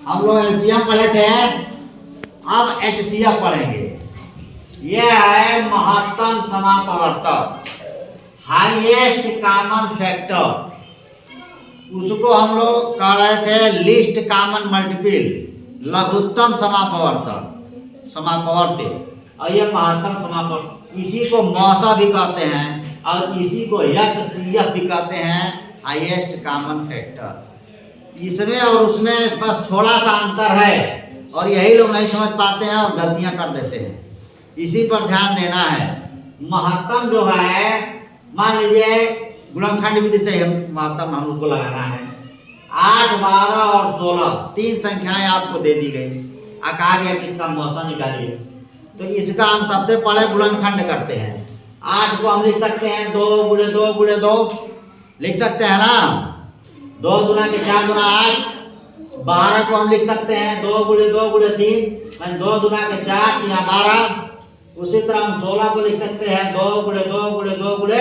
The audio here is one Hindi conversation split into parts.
हम लोग एलसीएम पढ़े थे, अब एचसीएफ पढ़ेंगे। यह है महत्तम समापवर्तक, हाईएस्ट कॉमन फैक्टर। उसको हम लोग कह रहे थे लीस्ट कॉमन मल्टीपल, लघुत्तम समापवर्ती, और ये महत्तम समापवर्तक। इसी को मौसा भी कहते हैं और इसी को एचसीएफ भी कहते हैं, हाईएस्ट कॉमन फैक्टर। इसमें और उसमें बस थोड़ा सा अंतर है और यही लोग नहीं समझ पाते हैं और गलतियां कर देते हैं। इसी पर ध्यान देना है। महत्तम जो है, मान लीजिए गुणनखंड विधि से महत्तम हम लोग को लगाना है। 8, 12 और 16 तीन संख्याएं आपको दे दी गई। कहा गया कि इसका मौसा निकालिए, तो इसका हम सबसे पहले गुणनखंड करते हैं। 8 को हम लिख सकते हैं 2 × 2 × 2 लिख सकते हैं ना, 2 × 4 × 8। 12 को हम लिख सकते हैं 2 × 2 × 3, 2 × 4 या 12। उसी तरह हम 16 को लिख सकते हैं 2 × 2 × 2 ×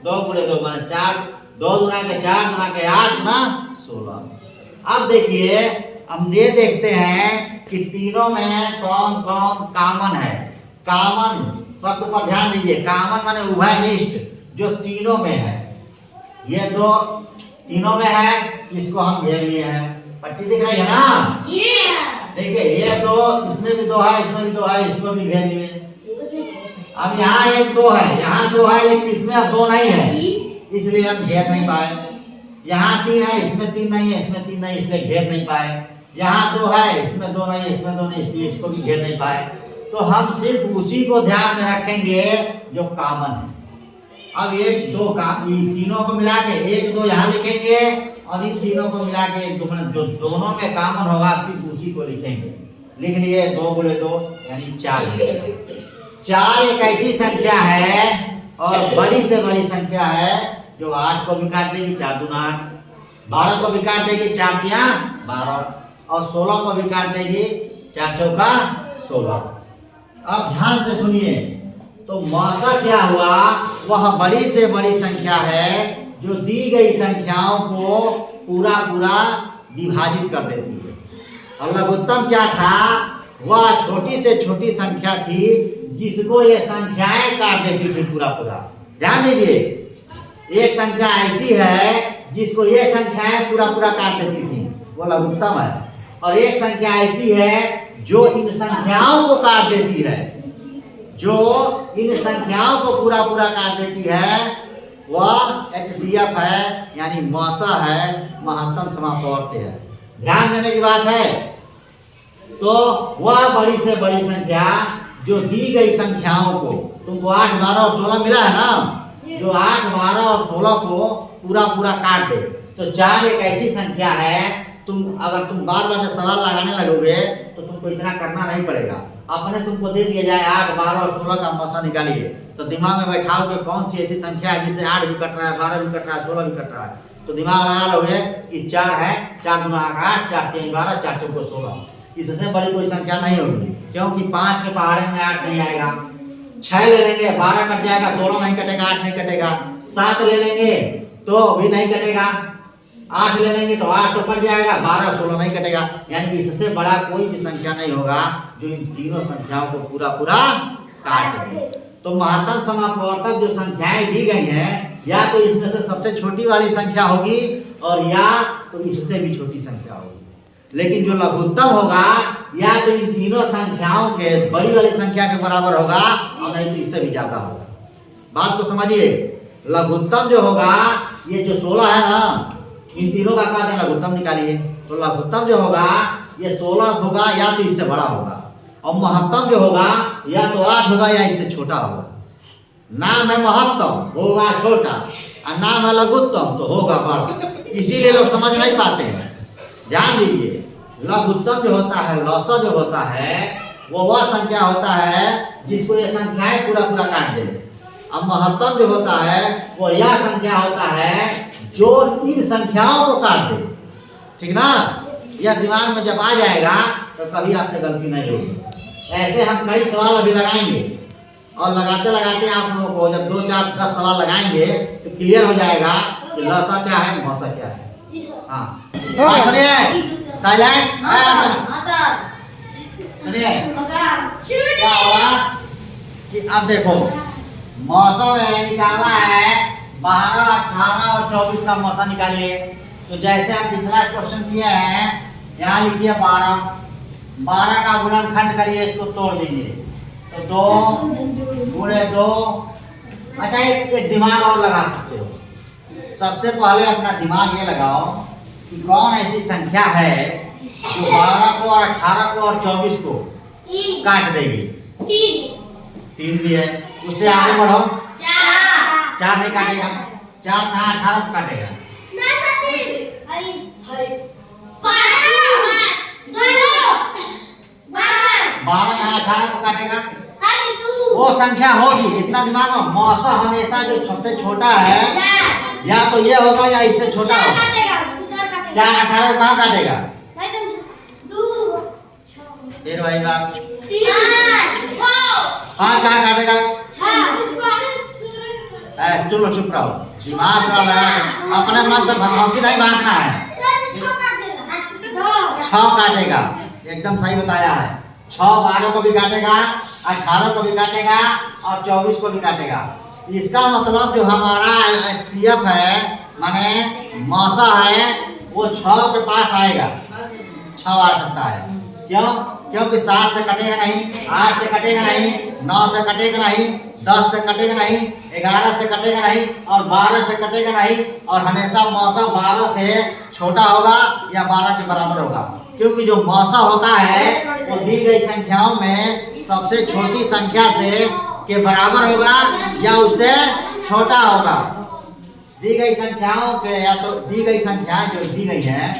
2 × 2 माने 4, 2 × 4 × 8 ना 16। अब देखिए, हम ये देखते हैं कि तीनों में कौन कौन कॉमन है। कॉमन शब्द पर ध्यान दीजिए। कॉमन माने उभयनिष्ठ, जो तीनों में है। ये दो तीनों में है, इसको हम घेर लिए हैं। पट्टी दिख रही है ना? देखिए ये दो, इसमें भी 2 है, इसमें भी 2 है, इसको भी घेर लिए। अब यहाँ 1 2 है, यहाँ 2 है, लेकिन इसमें अब 2 नहीं है, इसलिए हम घेर नहीं पाए। यहाँ 3 है, इसमें 3 नहीं है, इसमें 3 नहीं, इसलिए घेर नहीं पाए। यहाँ 2 है, इसमें 2 नहीं, इसमें 2 नहीं, इसलिए इसको भी घेर नहीं पाए। तो हम सिर्फ उसी को ध्यान में रखेंगे जो कॉमन है। अब 1 2 का तीनों को मिला के 1 2 यहाँ लिखेंगे और इन तीनों को मिला के 1 2 मतलब जो दोनों में कॉमन होगा सिर्फ उसी को लिखेंगे। लिख लिए 2 × 2 यानी 4। 4 एक ऐसी संख्या है और बड़ी से बड़ी संख्या है जो 8 को भी काट देगी, 4 दूना 8, 12 को भी काट देगी, 4 तिया 12, और 16 को भी काट देगी, 4 चौका 16। अब ध्यान से सुनिए, तो मौसा क्या हुआ? वह बड़ी से बड़ी संख्या है जो दी गई संख्याओं को पूरा विभाजित कर देती है। और लघुत्तम क्या था? वह छोटी से छोटी संख्या थी जिसको ये संख्याएं काट देती थी पूरा। ध्यान दीजिए, एक संख्या ऐसी है जिसको ये संख्याएं पूरा काट देती थी, वो लघुत्तम है। और एक संख्या ऐसी है जो इन संख्याओं को काट देती है, जो इन संख्याओं को पूरा काट देती है, वह एचसीएफ है, यानी मौसा है, महत्तम समापवर्ती है। ध्यान देने की बात है। तो वह बड़ी से बड़ी संख्या जो दी गई संख्याओं को, तुमको 8 12 और 16 मिला है ना, जो 8 12 और 16 को पूरा काट दे। तो 4 एक ऐसी संख्या है, अगर तुम बार जब सवाल लगाने लगोगे तो तुमको इतना करना नहीं पड़ेगा। अपने तुमको दे दिया जाए 8 12 और 16 का मौसा निकालिए, तो दिमाग में बैठाओगे कौन सी ऐसी संख्या है जिससे 8 भी कट रहा है, 12 भी कट रहा है, 16 भी कट रहा है, तो दिमाग लगा लोगे कि 4 है, 4 × 8 4 3 12 4 चौको 16। इससे बड़ी कोई संख्या नहीं होगी, क्योंकि 5 के पहाड़े में 8 नहीं आएगा। 6 ले लेंगे 12 कट जाएगा, 16 नहीं कटेगा, 8 नहीं कटेगा। 7 ले लेंगे तो भी नहीं कटेगा, 8 ले लेंगे तो 8 तो कट जाएगा, 12 16 नहीं कटेगा। यानी इससे बड़ा कोई भी संख्या नहीं होगा जो इन तीनों संख्याओं को पूरा काट सके। तो महत्तम समापवर्तक जो संख्याएं दी गई हैं, या तो इसमें से सबसे छोटी वाली संख्या होगी और या तो इससे भी छोटी संख्या होगी। लेकिन जो लघुत्तम होगा, या तो इन तीनों संख्याओं के बड़ी वाली संख्या के बराबर होगा और नहीं तो इससे भी ज्यादा होगा। बात को समझिए। लघुत्तम जो होगा, ये जो 16 है ना, इन तीनों का क्या है, लघुत्तम निकालिए। तो लघुत्तम जो होगा ये 16 होगा या तो इससे बड़ा होगा, और महत्तम जो होगा या तो 8 होगा या इससे छोटा होगा। नाम है महत्तम, होगा छोटा, और नाम है लघुत्तम तो होगा बड़ा। इसीलिए लोग समझ नहीं पाते हैं। ध्यान दीजिए, लघुत्तम जो होता है, लौसा जो होता है, वो वह संख्या होता है जिसको ये संख्याएं पूरा काट दे। अब महत्तम जो होता है वो यह संख्या होता है जो इन संख्याओं को काट दे। ठीक ना? यह दिमाग में जब आ जाएगा तो कभी आपसे गलती नहीं होगी। ऐसे हम कई सवाल अभी लगाएंगे और लगाते आप लोगों को जब 2 4 10 सवाल लगाएंगे तो क्लियर हो जाएगा कि लौसा क्या है, मौसा क्या है। हाँ सुनिए, साइलेंट। सुनिए क्या होगा कि अब देखो मौसम है निकालना है 12, 18 और 24 का मौसम निकालिए। तो जैसे हम पिछला क्वेश्चन किए हैं यहाँ लिखिए 12 का गुणनखंड करिए, इसको तोड़ दीजिए तो 2 गुणे 2। अच्छा एक दिमाग और लगा सकते हो। सबसे पहले अपना दिमाग ये लगाओ कि कौन ऐसी संख्या है जो 12 को और 18 को और 24 को काट देगी। 3 भी है, उससे आगे बढ़ो। 4 नहीं काटेगा, 4 कहाँ 18 को काटेगा। 12 कहाँ 18 को काटेगा। वो संख्या होगी, इतना दिमाग में। मौसम हमेशा जो सबसे छोटा है या तो ये होगा या इससे छोटा होगा। 4 18 को कहाँ काटेगा। फिर वही बात 5 कहाँ काटेगा। चलो चुप रहो, दिमाग अपने मन से भगवती नहीं भागना है। 6 काटेगा, एकदम सही बताया है। 6 12 को भी काटेगा, 18 को भी काटेगा और 24 को भी काटेगा। इसका मतलब जो हमारा HCF है माने मौसा है वो 6 के पास आएगा। 6 आ सकता है। क्यों? क्योंकि 7 से कटेगा नहीं, 8 से कटेगा नहीं, 9 से कटेगा नहीं, 10 से कटेगा नहीं, 11 से कटेगा नहीं और 12 से कटेगा नहीं। और हमेशा मौसा 12 से छोटा होगा या 12 के बराबर होगा। क्योंकि जो मौसा होता है वो दी गई संख्याओं में सबसे छोटी संख्या से के बराबर होगा या उससे छोटा होगा। दी गई संख्याओं के या तो दी गई संख्या जो दी गई है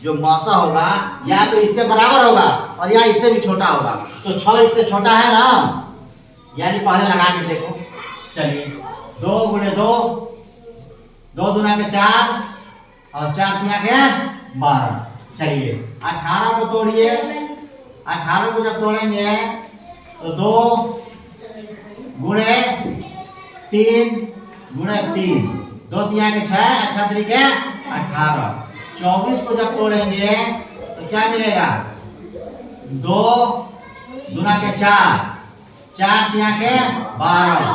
जो मौसा होगा या तो इसके बराबर होगा और या इससे भी छोटा होगा। तो 6 इससे छोटा है ना, यानी पहले लगा के देखो। चलिए 2 गुणे 2, 2 दूना के 4 और 4 तिया के 12। चलिए 18 को तोड़िए। 18 को जब तोड़ेंगे तो 2 गुणे 3 गुणे 3, 2 तिया के 6, अच्छा तरीके 18। 24 को जब तोड़ेंगे तो क्या मिलेगा। 2 दूना के 4, 4 तिया के 12।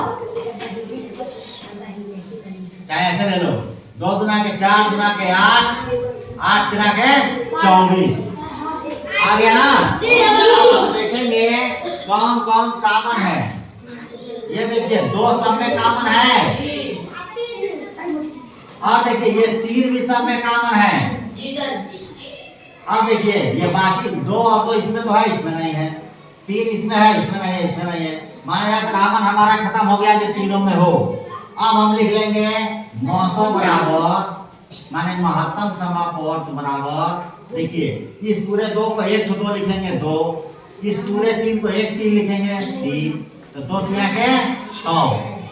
चाहे ऐसे ले लो। 2 दूना के 4 दूना के 8, 8 तिया के 24 आ गया ना। अब देखेंगे कौन कौन कॉमन है। ये देखिए 2 सब में कॉमन है और देखिए ये 3 भी सब में कॉमन है। अब देखिए ये बाकी 2 और 2 इसमें तो है, इसमें नहीं है। 3 इसमें है, इसमें नहीं है, इसमें नहीं है। माने अब कॉमन हमारा खत्म हो गया जो तीनों में हो। अब हम लिख लेंगे मौसम बराबर माने महत्तम समापवर्त बराबर। देखिए इस पूरे 2 को 1 2 लिखेंगे 2, इस पूरे 3 को 1 3 लिखेंगे 3, तो 2 तिया के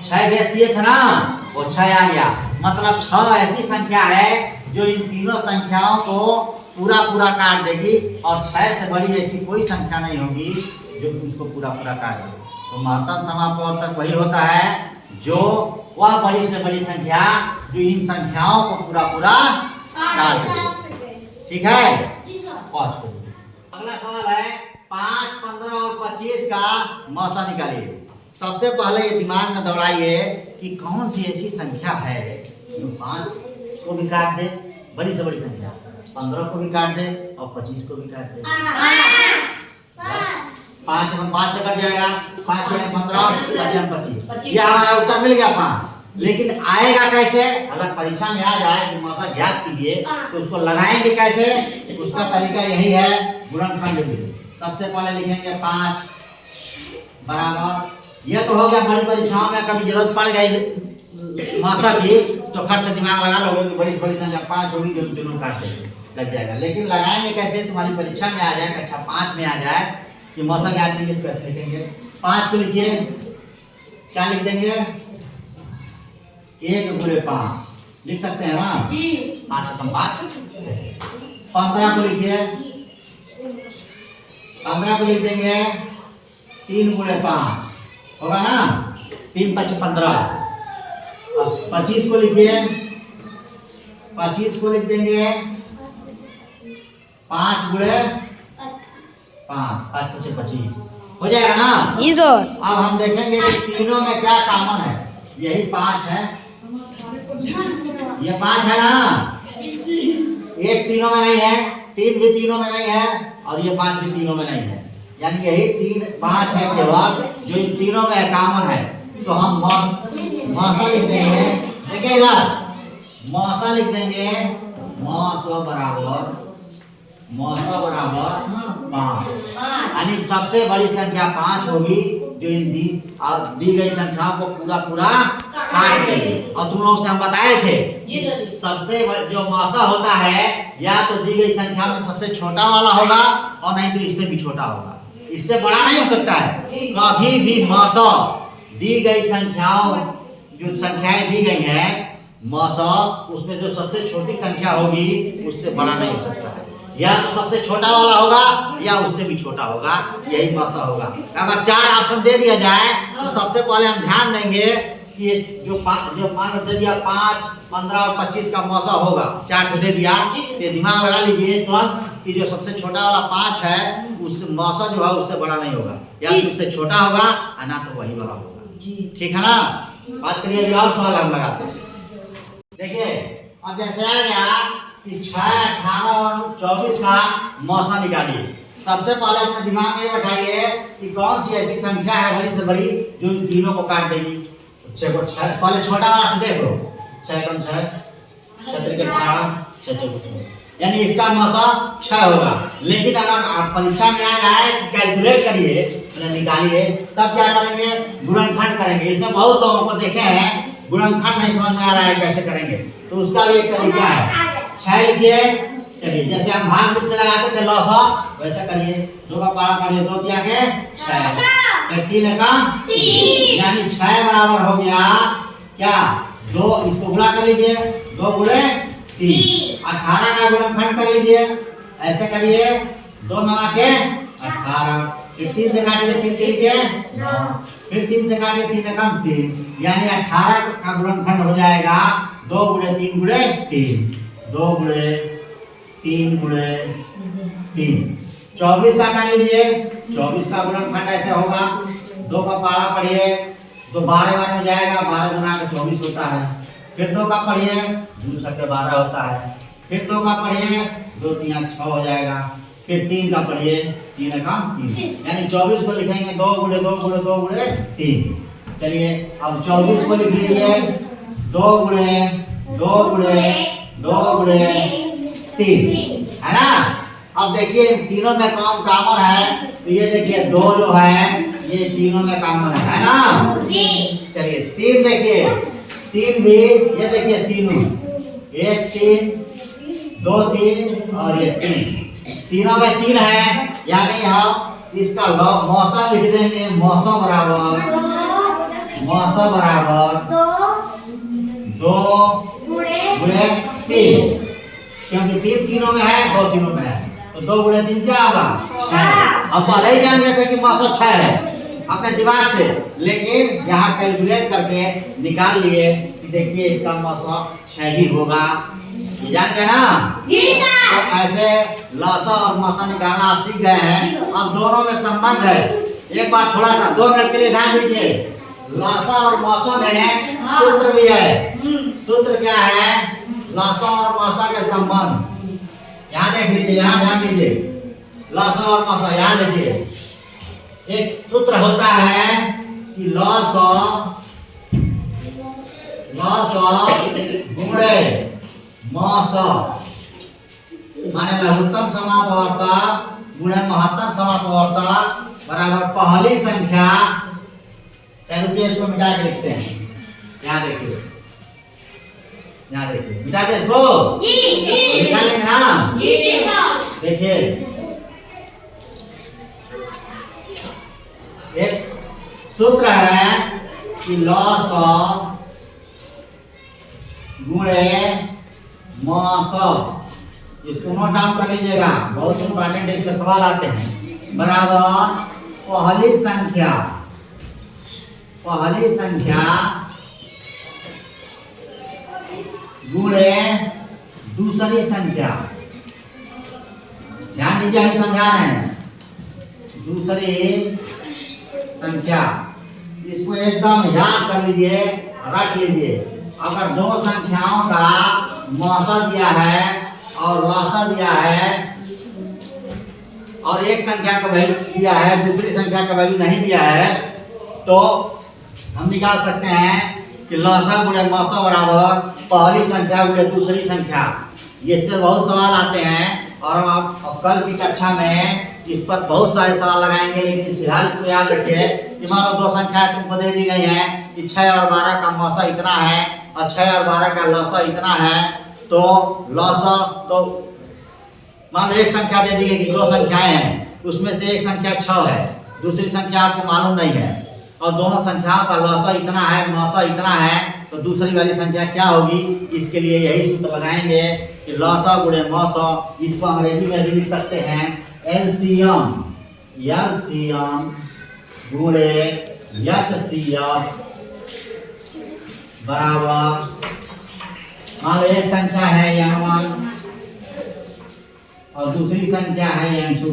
6 गैस किए थे ना, वो 6 आ गया। मतलब 6 ऐसी संख्या है जो इन तीनों संख्याओं को पूरा पूरा काट देगी और 6 से बड़ी ऐसी कोई संख्या नहीं होगी जो उसको पूरा पूरा काट दे। तो महत्तम समापवर्तक वही होता है जो वह बड़ी से बड़ी संख्या जो इन संख्याओं को पूरा पूरा काट सके। ठीक है। अगला सवाल है 5, 15 और 25 का मौसा निकालिए। सबसे पहले ये दिमाग में दौड़ाइए कि कौन सी ऐसी संख्या है जो 5 को भी काट दे, बड़ी से बड़ी संख्या 15 को भी काट दे और 25 को भी काट दे। 5 से कट जाएगा, 5 में 15, 5 में 25। ये हमारा उत्तर मिल गया 5। लेकिन आएगा कैसे? अगर परीक्षा में आ जाए कि मौसा ज्ञात कीजिए तो उसको लगाएंगे कैसे? उसका तरीका यही है गुणनखंड विधि। सबसे पहले लिखेंगे 5 बराबर, ये तो हो गया बड़ी परीक्षाओं में कभी जरूरत पड़ गई मौसा की तो खट से दिमाग लगा लोगे कि बड़ी बड़ी संख्या 5 होगी जो दोनों काट देंगे लग जाएगा। लेकिन लगाएंगे कैसे? तुम्हारी परीक्षा में आ जाए, कक्षा 5 में आ जाए कि मौसा ज्ञात कीजिए तो कैसे लिखेंगे? 5 को लिखिए, क्या लिख देंगे? 1 गुणे 5 लिख सकते हैं ना? 5 खत्म 5। 15 को लिखिए, 15 को लिख देंगे 3 गुणे 5 होगा ना? 3 5 15। अब 25 को लिखिए, 25 को लिख देंगे 5 गुणे 5, 5 × 25 हो जाएगा ना। जी सर। अब हम देखेंगे कि तीनों में क्या कॉमन है। यही 5 है, ये 5 है ना। एक तीनों में नहीं है, 3 भी तीनों में नहीं है, और ये 5 भी तीनों में नहीं है। यानी यही 3 5 है केवल जो इन तीनों में कॉमन है। तो हम मौसा लिख देंगे। देखिए इधर मौसा लिख देंगे। मौसा बराबर 5, यानी सबसे बड़ी संख्या 5 होगी जो इन दी गई संख्याओं को पूरा काट देगी। और तुम लोग से हम बताए थे सबसे जो मौसा होता है या तो दी गई संख्या में सबसे छोटा वाला होगा और नहीं तो इससे भी छोटा होगा, इससे बड़ा नहीं हो सकता है। कभी भी मौसा दी गई संख्याओं जो संख्याएं दी गई है मौसा उसमें जो सबसे छोटी संख्या होगी उससे बड़ा नहीं हो सकता है। या तो सबसे छोटा वाला होगा या उससे भी छोटा होगा, यही मौसा होगा। अगर 4 ऑप्शन दे दिया जाए तो सबसे पहले हम ध्यान देंगे कि ये जो मान दे दिया 5, 15 और 25 का मौसा होगा, 4 को दे दिया तो दिमाग लगा लीजिए तुरंत कि जो सबसे छोटा वाला 5 है उससे मौसा जो है उससे बड़ा नहीं होगा, या तो उससे छोटा होगा या ना तो वही वाला होगा। ठीक है ना। बात करिए अभी और सवाल हम लगाते हैं। देखिए अब जैसे आ गया कि 6, 18 और 24 का मौसा निकालिए। सबसे पहले अपने दिमाग में बैठाइए कि कौन सी ऐसी संख्या है बड़ी से बड़ी जो इन तीनों को काट देगी। पहले छोटा वाला से देख लो। 6 × 6 7 × 18 6 × 24, यानी इसका मौसा 6 होगा। लेकिन अगर आप परीक्षा में आ जाए कैलकुलेट करिए निकालिए तब क्या करेंगे, गुणनखंड करेंगे। इसमें बहुत लोगों को देखे हैं गुणनखंड नहीं समझ में आ रहा है कैसे करेंगे, तो उसका भी एक तरीका है। 6 लिखिए। चलिए जैसे हम भाग से लगाते थे लौसा वैसा करिए। 2 का पारा करिए, 2 तिया के 6, फिर 3 का 3, यानी 6 बराबर हो गया क्या 2। इसको गुणा कर लीजिए, 2 गुणे 3, 18 का गुणनखंड कर लीजिए। ऐसे करिए 2 × 9 के 18, फिर 3 से काटिए 3 3 के 9, फिर 3 से काटिए 3 एकम 3, यानी 18 का गुणनखंड हो जाएगा 2 × 3 × 3, 2 × 3 × 3। 24 का कर लीजिए। 24 का गुणनखंड ऐसे होगा 2 का पारा पढ़िए, तो 12 बार में जाएगा, 12 गुना के 24 होता है। फिर 2 का पढ़िए, 2 × 6 12 होता है। फिर 2 का पढ़िए, 2 × 3 = 6 हो जाएगा। फिर 3 का पढ़िए, 3 × 3, यानी 24 को लिखेंगे 2 × 2 × 2 × 3। चलिए अब 24 को लिख लीजिए 2 × 2 × 2 × 3, है ना। अब देखिए तीनों में कॉमन है, तो ये देखिए 2 जो है ये तीनों में कॉमन है ना। चलिए 3 देखिए, 3 भी ये देखिए तीनों, 1 3 2 3 और ये 3, तीनों में 3 है, यानी हम इसका मौसा लिख देंगे। मौसा बराबर 2 × 3, क्योंकि 3 तीनों में है, 2 तीनों में है, तो 2 × 3 क्या होगा 6। हम पहले ही जान गए थे कि मौसा 6 है अपने दिमाग से, लेकिन यहाँ कैलकुलेट करके निकाल लिए कि देखिए इसका मौसा 6 ही होगा। ये जान गए ना। तो ऐसे लौसा और मौसा निकालना आप सीख गए हैं। अब दोनों में संबंध है। एक बार थोड़ा सा 2 मिनट के लिए ध्यान दीजिए। लौसा और मौसा में सूत्र भी है। सूत्र क्या है? लौसा और मौसा के संबंध यहाँ देख लीजिए, यहाँ ध्यान दीजिए। लौसा और मौसा यहाँ लीजिए। एक सूत्र होता है कि लौसा गुणे मौसा, माने लघुत्तम समापवर्तक गुणे महत्तम समापवर्तक बराबर पहली संख्या। रुपये इसको मिटा के लिखते हैं। यहाँ देखिए, यहाँ देखिए, मिटा दे इसको। निकाल लेंगे ना। देखिए एक सूत्र है कि लौसा गुणे मौसा, इसको नोट डाउन कर लीजिएगा, बहुत इंपॉर्टेंट है, इसके सवाल आते हैं। बराबर पहली संख्या गुणे दूसरी संख्या। ध्यान दीजिए, हम समझा रहे हैं। दूसरी संख्या, इसको एकदम याद कर लीजिए, रख लीजिए। अगर दो संख्याओं का मौसा दिया है और लौसा दिया है और एक संख्या का वैल्यू दिया है, दूसरी संख्या का वैल्यू नहीं दिया है, तो हम निकाल सकते हैं कि लौसा गुणे मौसा बराबर पहली संख्या गुणे दूसरी संख्या। इस पर बहुत सवाल आते हैं और हम अब कल की कक्षा में इस पर बहुत सारे सवाल लगाएंगे, लेकिन फिलहाल इसको याद रखिए कि मान लो दो संख्याएं तुमको दे दी गई हैं कि 6 और 12 का मौसा इतना है और 6 और 12 का लौसा इतना है। तो लौसा, तो मान लो एक संख्या दे दी गई कि दो संख्याएं हैं, उसमें से एक संख्या 6 है, दूसरी संख्या आपको मालूम नहीं है, और दोनों संख्याओं का लौसा इतना है, मौसा इतना है, तो दूसरी वाली संख्या क्या होगी? इसके लिए यही सूत्र लगाएंगे कि लौसा गुणे मौसा। इसको अंग्रेजी में भी लिख सकते हैं एलसीएम, एलसीएम गुणे एचसीएफ बराबर, मान लो एक संख्या है n1 और दूसरी संख्या है n2,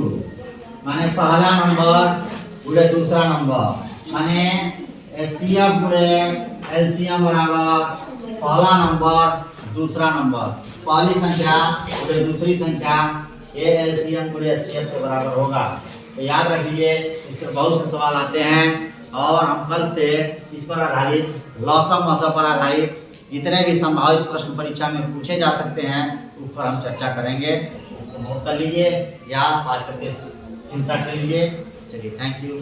माने पहला नंबर गुणे दूसरा नंबर, माने एचसीएफ गुणे एलसीएम बराबर पहला नंबर दूसरा नंबर, पहली संख्या गुणे दूसरी संख्या, ये एलसीएम गुणे एचसीएफ के बराबर होगा। तो याद रखिए, इस पर बहुत से सवाल आते हैं और हम कल से इस पर आधारित लौसा मौसा पर आधारित जितने भी संभावित प्रश्न परीक्षा में पूछे जा सकते हैं उस पर हम चर्चा करेंगे। इसको नोट कर लीजिए या पास करके स्क्रीनशॉट ले लीजिए। चलिए, थैंक यू।